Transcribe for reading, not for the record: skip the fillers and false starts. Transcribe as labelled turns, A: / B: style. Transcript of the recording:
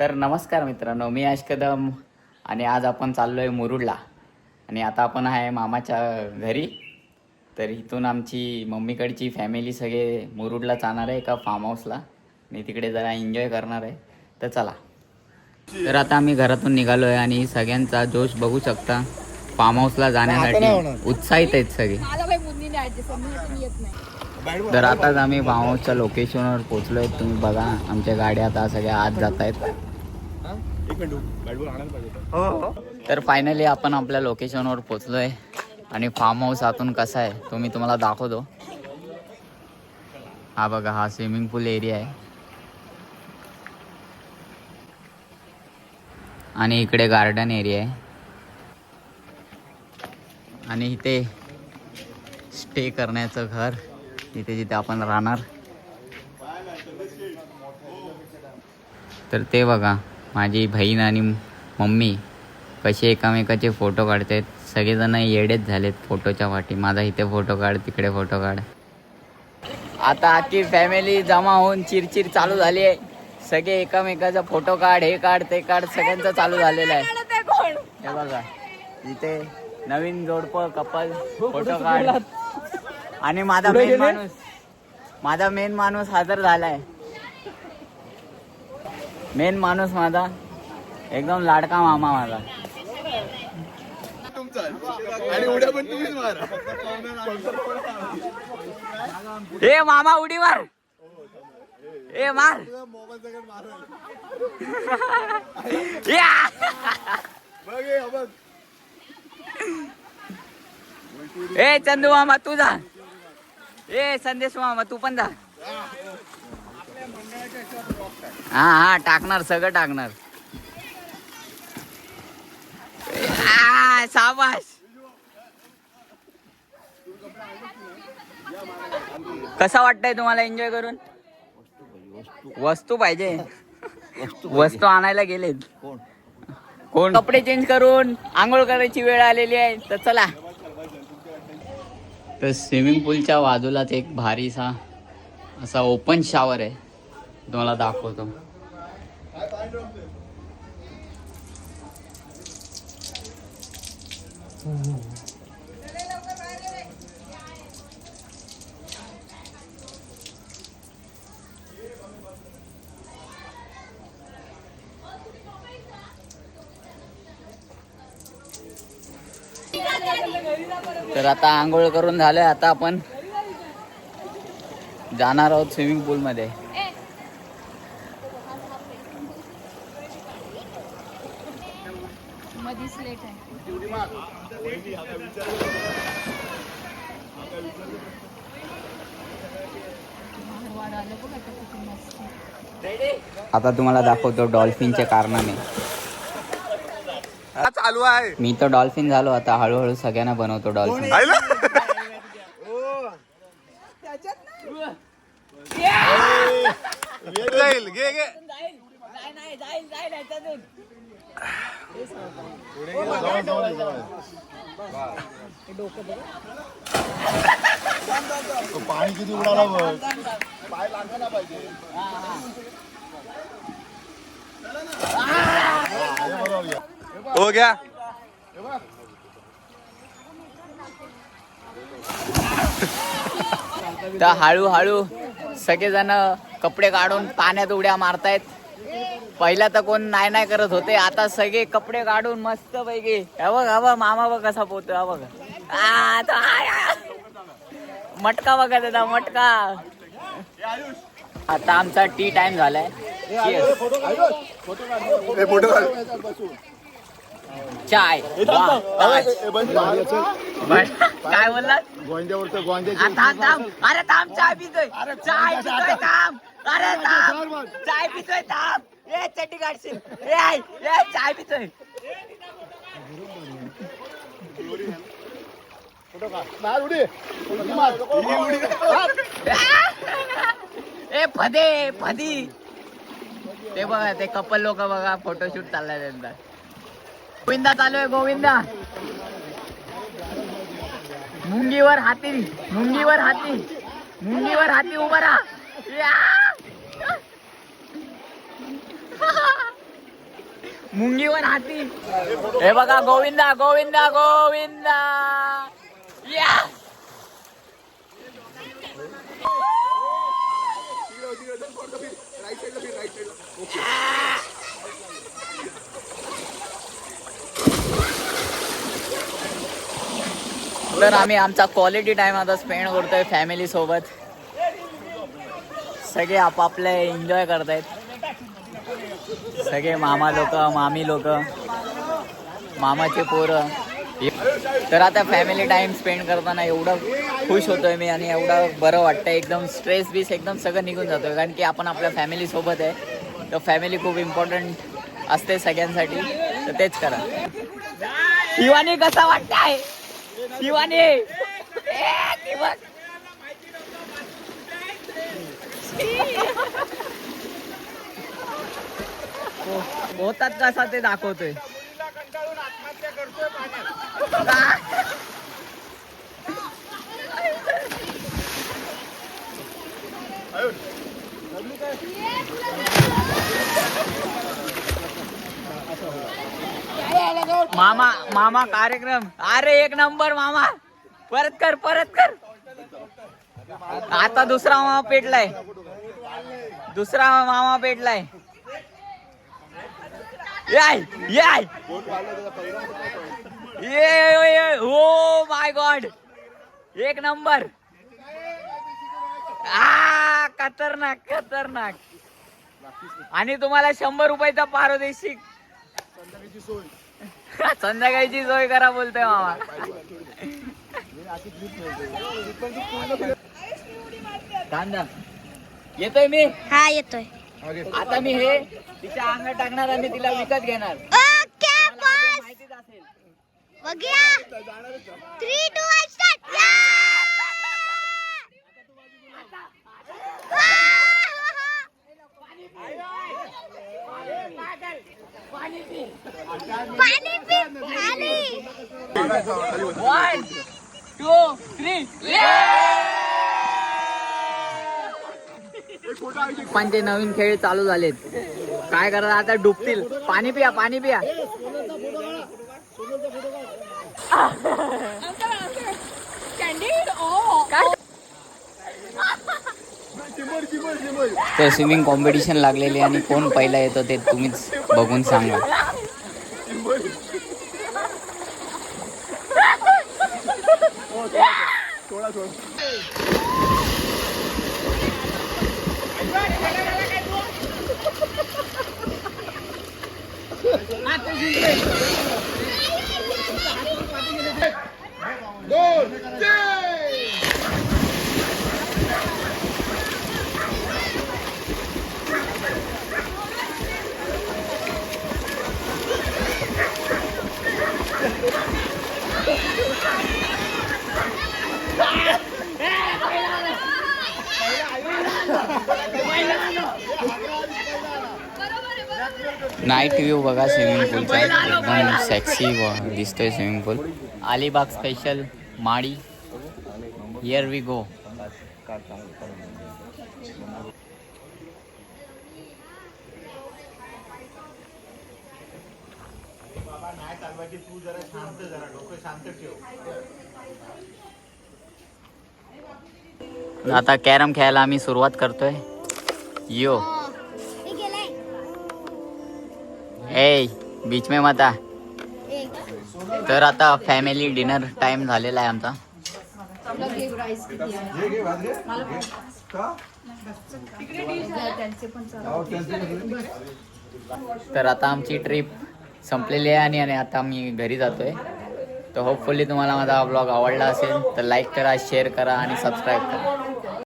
A: तर नमस्कार मित्रांनो, मी आश कदम आणि आज आपण चाललोय मुरुडला आणि आता आपण आहे मामाच्या घरी. तर इथून आमची मम्मीकडची फॅमिली सगळे मुरुडला जाणार आहे एका फार्म हाऊसला आणि तिकडे जरा एन्जॉय करणार आहे. तर चला. तर आता आम्ही घरातून निघालो आहे आणि सगळ्यांचा जोश बघू शकता. फार्म हाऊसला जाण्यासाठी उत्साहित आहेत सगळे. तर आताच आम्ही फार्म हाऊसच्या लोकेशनवर पोहोचलोय. तुम्ही बघा, आमच्या गाड्या आता सगळ्या आत जात आहेत. तर फायनली आपण आपल्या लोकेशनवर पोहोचलोय आणि फार्म हाऊस आतून कसा आहे तो मी तुम्हाला दाखवतो. हा बघा, हा स्विमिंग पूल एरिया आहे आणि इकडे गार्डन एरिया आहे आणि इथे स्टे करण्याचं घर, इथे जिथे आपण राहणार. तर ते बघा, माझी बहीण आणि मम्मी कसे एकामेकाचे फोटो काढतात. सगळेजण येडेच झालेत फोटोच्या वाटी. माझा इथे फोटो काढ, तिकडे फोटो काढ. आता आजची फॅमिली जमा होऊन चिरचिर चालू झाली आहे. सगळे एकामेकाचा फोटो काढ, हे काढ, ते काढ, सगळ्यांचं चालू झालेलं आहे. हे बघा, इथे नवीन जोडपं कपल फोटो काढ आणि माझा मेन माणूस हजर झालाय. मेन माणूस माझा एकदम लाडका मामा माझा.
B: आणि उड्या पण तुम्हीच मारा.
A: ए मामा उडी मार, ए मार. ए चंदू मामा तू जा. ए संदेश मामा तू पण जा. हा टाकणार, सगळं टाकणार. शाबाश. कसा वाटतंय तुम्हाला एन्जॉय करून? वस्तू पाहिजे, वस्तू आणायला गेलेत कोण? कपडे चेंज करून आंघोळ करायची वेळ आलेली आहे. तर चला. तर स्विमिंग पूलच्या बाजूलाच एक भारीसा असा ओपन शॉवर आहे, तुम्हाला दाखवतो. तर आता आंघोळ करून झालंय. आता आपण जाणार आहोत स्विमिंग पूल मध्ये. आता तुम्हाला दाखवतो डॉल्फिनचे कारनामे.
B: चालू आहे.
A: मी तर डॉल्फिन झालो, आता हळूहळू सगळ्यांना बनवतो डॉल्फिन.
B: जाईल घे घे. पाणी किती उडाला बघ. पाय लागला पाहिजे. हो गया.
A: तर हळूहळू सगळेजण कपडे काढून पाण्यात उड्या मारतायत. पहिला तर कोण नाही करत होते, आता सगळे कपडे काढून मस्त पैकी. हे बघ मामा बघ कसा पोहतोय. हा बघ, मटका बघा दादा, मटका. आता आमचा टी टाइम झालाय. चाय काय बोललात? अरे थांब, चाय पितोय, चाय पितोय, थांब. अरे थांब, चाय पितोय, थांब. ए चड्डी काढशील. ए चाय पितोय. ए फदी. ते बघा, ते कपल लोक बघा, फोटोशूट चाललाय त्यांचा. गोविंदा चालू आहे, गोविंदा. मुंगीवर हाती उभा राहा. मुंगीवर हाती. हे बघा गोविंदा गोविंदा गोविंदा. या तर आम्ही आमचा क्वालिटी टाइम आता स्पेंड करतोय फॅमिली सोबत. सगळे आपापले एन्जॉय करतायत. सगळे मामा लोक, मामी लोक, मामाचे पोरं. तर आता फॅमिली टाइम स्पेंड करताना एवढं खुश होतोय मी आणि एवढं बरं वाटतंय. एकदम स्ट्रेस बीस एकदम सगळं निघून जातोय, कारण की आपण आपल्या फॅमिली सोबत आहे. तर फॅमिली खूप इम्पॉर्टंट असते सगळ्यांसाठी. तर तेच करा. शिवानी कसा वाटतंय? शिवानी होतात कसा ते दाखवतोय. मामा मामा कार्यक्रम. अरे एक नंबर मामा. परत कर परत कर. आता दुसरा मामा पेटलाय. दुसरा मामा पेटलाय. याय याय ये. Oh my God. एक नंबर. खतरनाक खतरनाक. आणि तुम्हाला 100 रुपयाचा पारितोषिक. संध्याकाळची सोय करा बोलतोय मामा. कांदा येतोय मी.
C: हा येतोय.
A: आता मी हे तिच्या अंगात टाकणार आणि तिला विकत घेणार.
C: Okay boss.
A: माहितीच असेल.
C: बघूया 3 2 1 स्टार्ट. पाणी पी.
A: 1 2 3. पण ते नवीन खेळ चालू झालेत. काय करतात आता? डुबतील. पाणी पिया पाणी पिया. तर स्विमिंग कॉम्पिटिशन लागलेली आणि कोण पहिला येतो ते तुम्हीच बघून सांगा. नाईट व्ह्यू बघा स्विमिंग पूलचा. एकदम सेक्सी दिसतोय स्विमिंग पूल. अलिबाग स्पेशल माडी. Here we go. आता कॅरम खेळायला आम्ही सुरुवात करतोय. यो ए बीच में मत आ. तर आता फॅमिली डिनर टाइम झालेला आहे आमचा. तर आता आमची ट्रिप संपलेली आहे आणि आता मी घरी जातोय. तर होपफुली तुम्हाला माझा ब्लॉग आवडला असेल तर लाईक करा, शेअर करा आणि सबस्क्राईब करा.